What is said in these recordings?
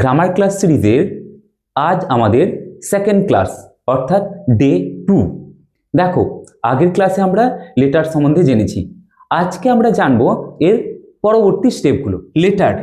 Grammar class সিরিজের আজ আমাদের সেকেন্ড ক্লাস অর্থাৎ ডে 2। দেখো, আগের ক্লাসে আমরা লেটার সম্বন্ধে জেনেছি। আজকে আমরা জানবো এর পরবর্তী স্টেপগুলো। লেটার,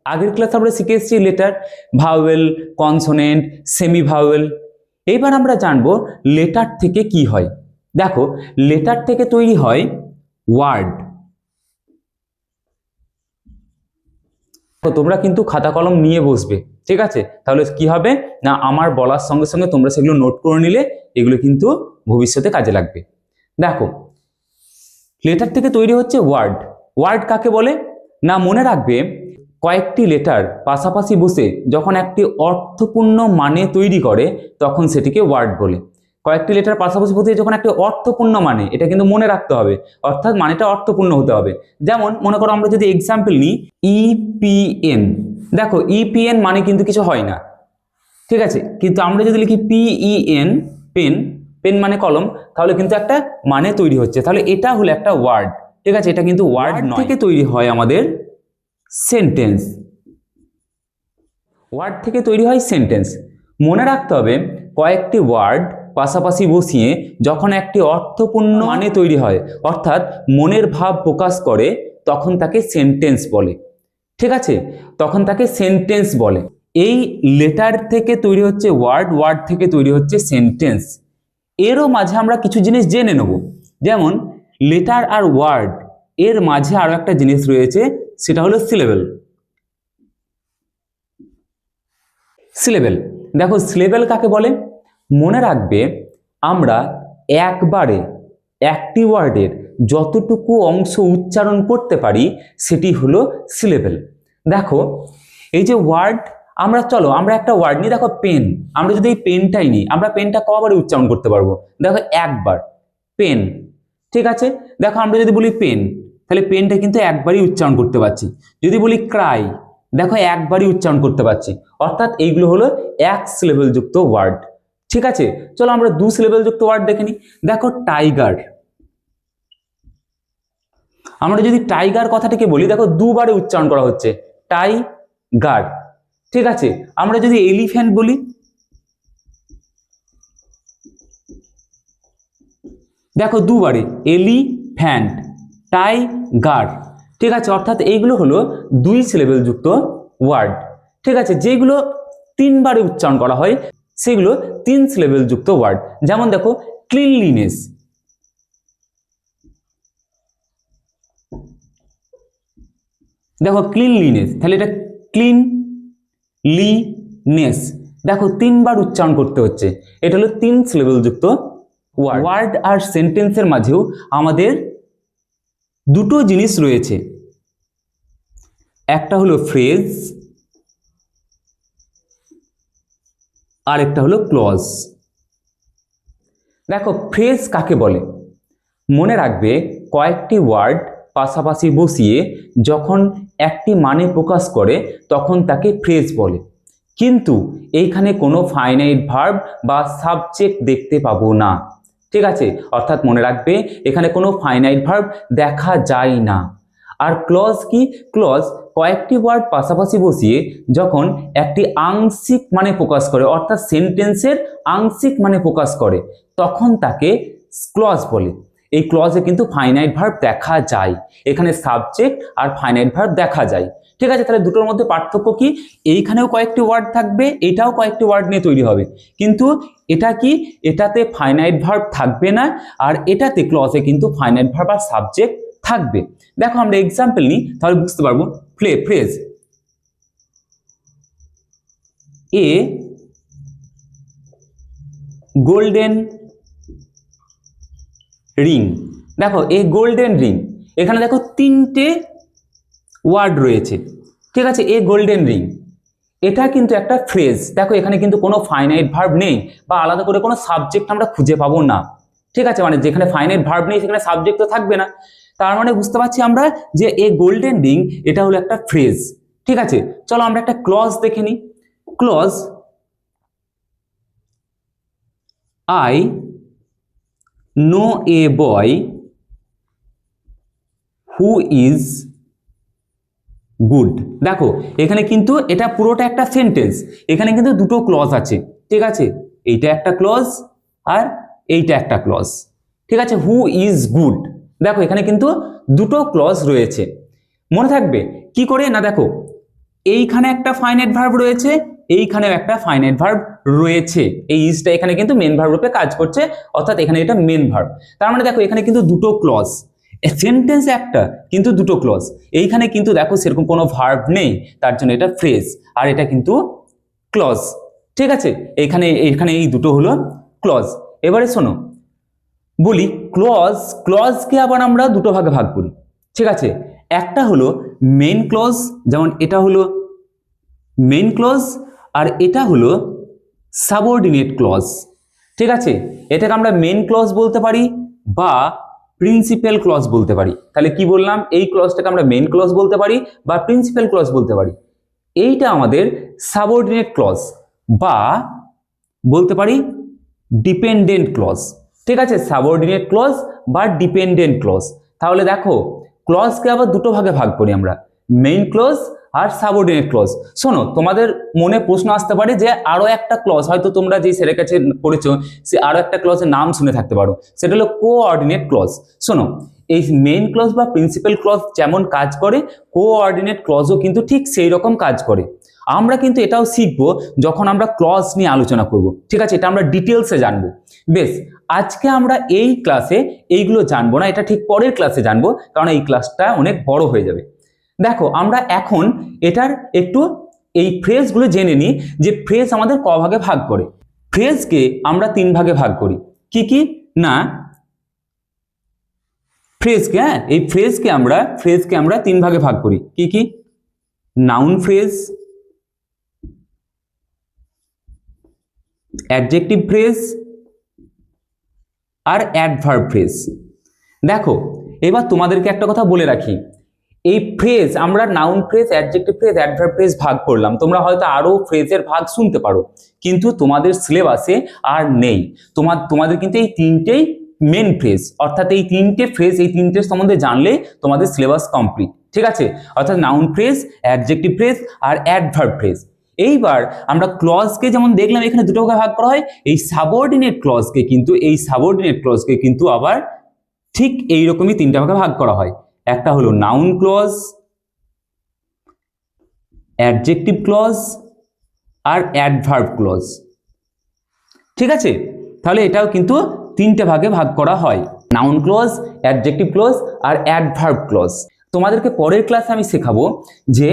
আগের ক্লাসে আমরা শিখে এসেছি letter, vowel, consonant, semi vowel. এবার আমরা জানবো লেটার থেকে কি হয়। দেখো, লেটার থেকে তৈরি হয় ওয়ার্ড। তোমরা কিন্তু খাতা কলম নিয়ে বসবে, ঠিক আছে? তাহলে কি হবে না, আমার বলার সঙ্গে সঙ্গে তোমরা সেগুলো নোট করে নিলে এগুলো কিন্তু ভবিষ্যতে কাজে লাগবে। দেখো, লেটার থেকে তৈরি হচ্ছে ওয়ার্ড। ওয়ার্ড কাকে বলে না, মনে রাখবে কয়েকটি লেটার পাশাপাশি বসে যখন একটি অর্থপূর্ণ মানে তৈরি করে তখন সেটিকে ওয়ার্ড বলে। কয়েকটি লেটার পাশাপাশি বসে যখন একটি অর্থপূর্ণ মানে, এটা কিন্তু মনে রাখতে হবে, অর্থাৎ মানেটা অর্থপূর্ণ হতে হবে। যেমন মনে করো আমরা যদি এক্সাম্পল নিই ইপিএন, দেখো ইপিএন মানে কিন্তু কিছু হয় না, ঠিক আছে? কিন্তু আমরা যদি লিখি পিইএন, পেন, পেন মানে কলম, তাহলে কিন্তু একটা মানে তৈরি হচ্ছে। তাহলে এটা হলো একটা ওয়ার্ড, ঠিক আছে? এটা কিন্তু ওয়ার্ড থেকে তৈরি হয় আমাদের সেন্টেন্স। ওয়ার্ড থেকে তৈরি হয় সেন্টেন্স। মনে রাখতে হবে কয়েকটি ওয়ার্ড পাশাপাশি বসিয়ে যখন একটি অর্থপূর্ণ মানে তৈরি হয়, অর্থাৎ মনের ভাব প্রকাশ করে, তখন তাকে সেন্টেন্স বলে, ঠিক আছে? তখন তাকে সেন্টেন্স বলে। এই লেটার থেকে তৈরি হচ্ছে ওয়ার্ড, ওয়ার্ড থেকে তৈরি হচ্ছে সেন্টেন্স। এরও মাঝে আমরা কিছু জিনিস জেনে নেব। যেমন লেটার আর ওয়ার্ড এর মাঝে আরো একটা জিনিস রয়েছে, সেটা হলো সিলেবেল। সিলেবেল, দেখো সিলেবেল কাকে বলে? মনে রাখবে আমরা একবারে একটি ওয়ার্ডের যতটুকু অংশ উচ্চারণ করতে পারি সেটি হলো সিলেবেল। দেখো এই যে ওয়ার্ড, আমরা একটা ওয়ার্ড নিই, দেখো পেন, আমরা যদি এই পেনটাই নিই, আমরা পেনটা কবারে উচ্চারণ করতে পারবো? দেখো একবার, পেন, ঠিক আছে? দেখো আমরা যদি বলি পেন, তাহলে পেনটা কিন্তু একবারই উচ্চারণ করতে পারছি। যদি বলি ক্রাই, দেখো একবারই উচ্চারণ করতে পারছি। অর্থাৎ এইগুলো হলো এক সিলেবেল যুক্ত ওয়ার্ড, ঠিক আছে? চলো আমরা দু সিলেবেল যুক্ত ওয়ার্ড দেখে নিই। দেখো টাইগার, আমরা যদি টাইগার কথাটাকে বলি, দেখো দুবারে উচ্চারণ করা হচ্ছে, টাইগার, ঠিক আছে? আমরা যদি এলিফ্যান্ট বলি, দেখো দুবারে, এলিফ্যান্ট, টাইগার, ঠিক আছে? অর্থাৎ এইগুলো হলো দুই সিলেবেল যুক্ত ওয়ার্ড, ঠিক আছে? যেগুলো তিনবারে উচ্চারণ করা হয় সেগুলো তিন সিলেবেল যুক্ত ওয়ার্ড। যেমন দেখো ক্লিনলিনেস, দেখো ক্লিনলিনেস, তাহলে এটা ক্লিনলিনেস, দেখো তিনবার উচ্চারণ করতে হচ্ছে, এটা হলো তিন সিলেবেল যুক্ত ওয়ার্ড। ওয়ার্ড আর সেন্টেন্সের মাঝেও আমাদের দুটো জিনিস রয়েছে, একটা হলো ফ্রেজ আর একটা হলো ক্লজ। দেখো ফ্রেজ কাকে বলে? মনে রাখবে কয়েকটি ওয়ার্ড পাশাপাশি বসিয়ে যখন একটি মানে প্রকাশ করে তখন তাকে ফ্রেজ বলে। কিন্তু এইখানে কোনো ফাইনাইট ভার্ব বা সাবজেক্ট দেখতে পাবো না, ঠিক আছে? অর্থাৎ মনে রাখবে এখানে কোনো ফাইনাইট ভার্ব দেখা যায় না। আর ক্লজ কি? ক্লজ কয়েকটি ওয়ার্ড পাশাপাশি বসিয়ে যখন একটি আংশিক মানে প্রকাশ করে, অর্থাৎ সেন্টেন্সের আংশিক মানে প্রকাশ করে, তখন তাকে ক্লজ বলে। এই ক্লজে কিন্তু ফাইনাইট ভার্ব দেখা যায়, এখানে সাবজেক্ট আর ফাইনাইট ভার্ব দেখা যায়, ঠিক আছে? তাহলে দুটোর মধ্যে পার্থক্য কি? এইখানেও কয়েকটি ওয়ার্ড থাকবে, এটাও কয়েকটি ওয়ার্ড নিয়ে তৈরি হবে, কিন্তু এটা কি, এটাতে ফাইনাইট ভার্ব থাকবে না, আর এটাতে ক্লজে কিন্তু ফাইনাইট ভার্ব আর সাবজেক্ট থাকবে। দেখো আমরা এক্সাম্পল নিই, তাহলে বুঝতে পারবো। ফ্রেজ, এ গোল্ডেন রিং, দেখো এ গোল্ডেন রিং, এখানে দেখো তিনটে ওয়ার্ড রয়েছে, ঠিক আছে? এ গোল্ডেন রিং, এটা কিন্তু একটা ফ্রেজ। দেখো এখানে কিন্তু কোনো ফাইনাইট ভার্ব নেই বা আলাদা করে কোনো সাবজেক্ট আমরা খুঁজে পাবো না, ঠিক আছে? মানে যেখানে ফাইনাইট ভার্ব নেই সেখানে সাবজেক্ট তো থাকবে না। তার মানে বুঝতে পারছি আমরা যে এ গোল্ডেন রিং এটা হলো একটা ফ্রেজ, ঠিক আছে? চলো আমরা একটা ক্লজ দেখে নিই। Clause, I know a boy who is good. দেখো এখানে কিন্তু এটা পুরোটা একটা সেন্টেন্স, এখানে কিন্তু দুটো ক্লজ আছে, ঠিক আছে, এইটা একটা ক্লজ আর এইটা একটা ক্লজ, ঠিক আছে। হু ইজ গুড, দেখো এখানে কিন্তু দুটো ক্লজ রয়েছে। মনে থাকবে কি করে না, দেখো এইখানে একটা ফাইনাইট ভার্ব রয়েছে, এইখানেও একটা ফাইনাইট ভার্ব রয়েছে, এই ইজটা এখানে কিন্তু মেন ভার্ব রূপে কাজ করছে, অর্থাৎ এখানে এটা মেন ভার্ব। তার মানে দেখো এখানে কিন্তু দুটো ক্লজ, সেন্টেন্স একটা কিন্তু দুটো ক্লজ। এইখানে কিন্তু দেখো সেরকম কোনো ভার্ব নেই, তার জন্য এটা ফ্রেজ, আর এটা কিন্তু ক্লজ, ঠিক আছে। এখানে এখানে এই দুটো হলো ক্লজ। এবারে শোনো বলি, ক্লজকে আবার আমরা দুটো ভাগে ভাগ করি, ঠিক আছে। একটা হলো মেইন ক্লজ, যেমন এটা হলো মেইন ক্লজ, আর এটা হলো সাবঅর্ডিনেট ক্লজ, ঠিক আছে। এটাকে আমরা মেইন ক্লজ বলতে পারি বা প্রিন্সিপাল ক্লজ বলতে পারি। তাহলে কি বললাম, এই ক্লজটাকে আমরা মেইন ক্লজ বলতে পারি বা প্রিন্সিপাল ক্লজ বলতে পারি। এইটা আমাদের সাবঅর্ডিনেট ক্লজ বা বলতে পারি ডিপেন্ডেন্ট ক্লজ, ঠিক আছে, সাবঅর্ডিনেট ক্লজ বা ডিপেন্ডেন্ট ক্লজ। তাহলে দেখো ক্লজকে আবার দুটো ভাগে ভাগ করি আমরা, মেইন ক্লজ আর সাবঅর্ডিনেট ক্লজ। শোনো তোমাদের মনে প্রশ্ন আসতে পারে যে আরো একটা ক্লজ, হয়তো তোমরা যে স্যারের কাছে পড়েছো সে আরো একটা ক্লজের নাম শুনে থাকতে পারো, সেটা হলো কোঅর্ডিনেট ক্লজ। শোনো এই মেইন ক্লজ বা প্রিন্সিপাল ক্লজ যেমন কাজ করে, কোঅর্ডিনেট ক্লজও কিন্তু ঠিক সেই রকম কাজ করে। আমরা কিন্তু এটাও শিখবো যখন আমরা ক্লজ নিয়ে আলোচনা করব, ঠিক আছে, এটা আমরা ডিটেলসে জানবো। বেশ, আজকে আমরা এই ক্লাসে এইগুলো জানবো না, এটা ঠিক পরের ক্লাসে জানবো, কারণ এই ক্লাসটা অনেক বড় হয়ে যাবে। দেখো আমরা এখন এটার একটু এই ফ্রেজগুলো জেনে নিই, যে ফ্রেজ আমাদের ক ভাগে ভাগ করে। ফ্রেজকে আমরা তিন ভাগে ভাগ করি, কি কি না, ফ্রেজকে, হ্যাঁ এই ফ্রেজকে আমরা তিন ভাগে ভাগ করি, কি কি, নাউন ফ্রেজ, অ্যাডজেক্টিভ ফ্রেজ আর অ্যাডভার্ব ফ্রেজ। দেখো এবার তোমাদেরকে একটা কথা বলে রাখি, এই ফ্রেজ আমরা noun phrase, adjective phrase, adverb phrase ভাগ করলাম, তোমরা হয়তো আরো ফ্রেজের ভাগ শুনতে পারো, কিন্তু তোমাদের সিলেবাসে আর নেই। তোমাদের কিন্তু এই তিনটেই মেন ফ্রেজ, অর্থাৎ এই তিনটে ফ্রেজ, এই তিনটে সম্বন্ধে জানলে তোমাদের সিলেবাস কমপ্লিট, ঠিক আছে। অর্থাৎ নাউন ফ্রেজ, অ্যাডজেক্টিভ ফ্রেজ আর অ্যাডভার্ব ফ্রেজ। এইবার আমরা ক্লজকে যেমন দেখলাম এখানে দুটো ভাগে ভাগ করা হয়, এই সাবঅর্ডিনেট ক্লজকে কিন্তু আবার ঠিক এইরকমই তিনটা ভাগে ভাগ করা হয়। একটা হলো নাউন ক্লজ, অ্যাডজেক্টিভ ক্লজ আর অ্যাডভার্ব ক্লজ, ঠিক আছে। তাহলে এটাও কিন্তু তিনটে ভাগে ভাগ করা হয়, নাউন ক্লজ, অ্যাডজেক্টিভ ক্লজ আর অ্যাডভার্ব ক্লজ। তোমাদেরকে পরের ক্লাসে আমি শেখাবো যে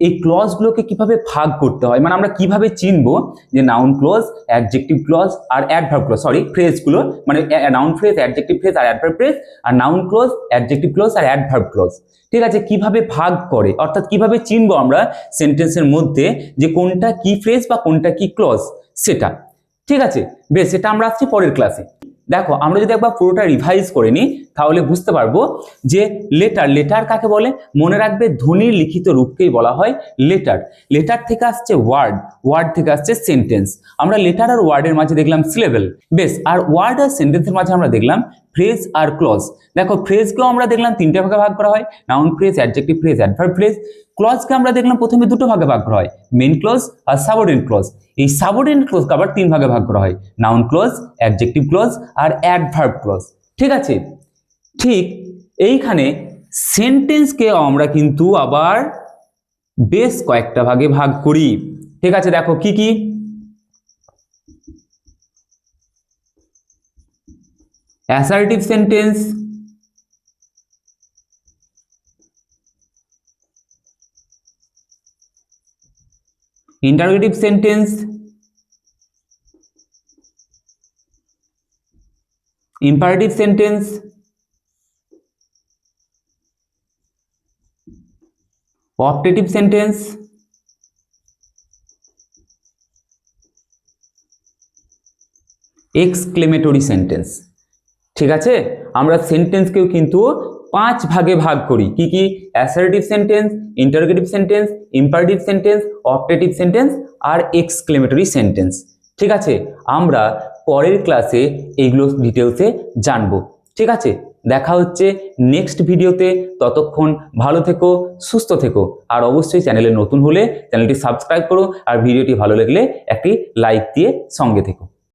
এই ক্লজগুলোকে কিভাবে ভাগ করতে হয়, মানে আমরা কিভাবে চিনবো যে নাউন ক্লজ, অ্যাডজেক্টিভ ক্লজ আর অ্যাডভার্ব ক্লজ, সরি ফ্রেজগুলো, মানে নাউন ফ্রেজ, অ্যাডজেক্টিভ ফ্রেজ আর অ্যাডভার্ব ফ্রেজ, আর নাউন ক্লজ, অ্যাডজেক্টিভ ক্লজ আর অ্যাডভার্ব ক্লজ, ঠিক আছে, কিভাবে ভাগ করে, অর্থাৎ কিভাবে চিনবো আমরা সেন্টেন্সের মধ্যে যে কোনটা কি ফ্রেজ বা কোনটা কি ক্লজ, সেটা, ঠিক আছে। বেশ, এটা আমরা আসছি পরের ক্লাসে। দেখো আমরা যদি একবার পুরোটা রিভাইজ করে নিই তাহলে বুঝতে পারবো যে লেটার কাকে বলে। মনে রাখবে ধ্বনির লিখিত রূপকেই বলা হয় লেটার। লেটার থেকে আসছে ওয়ার্ড থেকে আসছে সেন্টেন্স। আমরা লেটার আর ওয়ার্ডের মাঝে দেখলাম সিলেবেল। বেশ, আর ওয়ার্ড আর সেন্টেন্সের মাঝে আমরা দেখলাম ফ্রেজ আর ক্লজ। দেখো ফ্রেজকেও আমরা দেখলাম তিনটে ভাগে ভাগ করা হয়, noun phrase, adjective phrase, adverb phrase. ক্লজকে আমরা দেখলাম প্রথমে দুটো ভাগে ভাগ করা হয়, মেইন ক্লজ আর সাবঅর্ডিনেট ক্লজ। এই সাবঅর্ডিনেট ক্লজকে আবার তিন ভাগে ভাগ করা হয়, নাউন ক্লজ, অ্যাডজেক্টিভ ক্লজ আর অ্যাডভার্ব ক্লজ, ঠিক আছে। ঠিক এইখানে সেন্টেন্সকে আমরা কিন্তু আবার বেশ কয়েকটা ভাগে ভাগ করি, ঠিক আছে। দেখো কি কি, assertive sentence, interrogative sentence, imperative sentence, optative sentence, exclamatory sentence, ঠিক আছে। আমরা সেন্টেন্সকেও কিন্তু পাঁচ ভাগে ভাগ করি, কি কি, assertive sentence, interrogative sentence, imperative sentence, optative sentence আর এক্সক্লেমেটরি সেন্টেন্স, ঠিক আছে। আমরা পরের ক্লাসে এইগুলো ডিটেলসে জানবো, ঠিক আছে। দেখা হচ্ছে নেক্সট ভিডিওতে। ততক্ষণ ভালো থেকো, সুস্থ থেকো, আর অবশ্যই চ্যানেলে নতুন হলে চ্যানেলটি সাবস্ক্রাইব করো, আর ভিডিওটি ভালো লাগলে একটি লাইক দিয়ে সঙ্গে থেকো।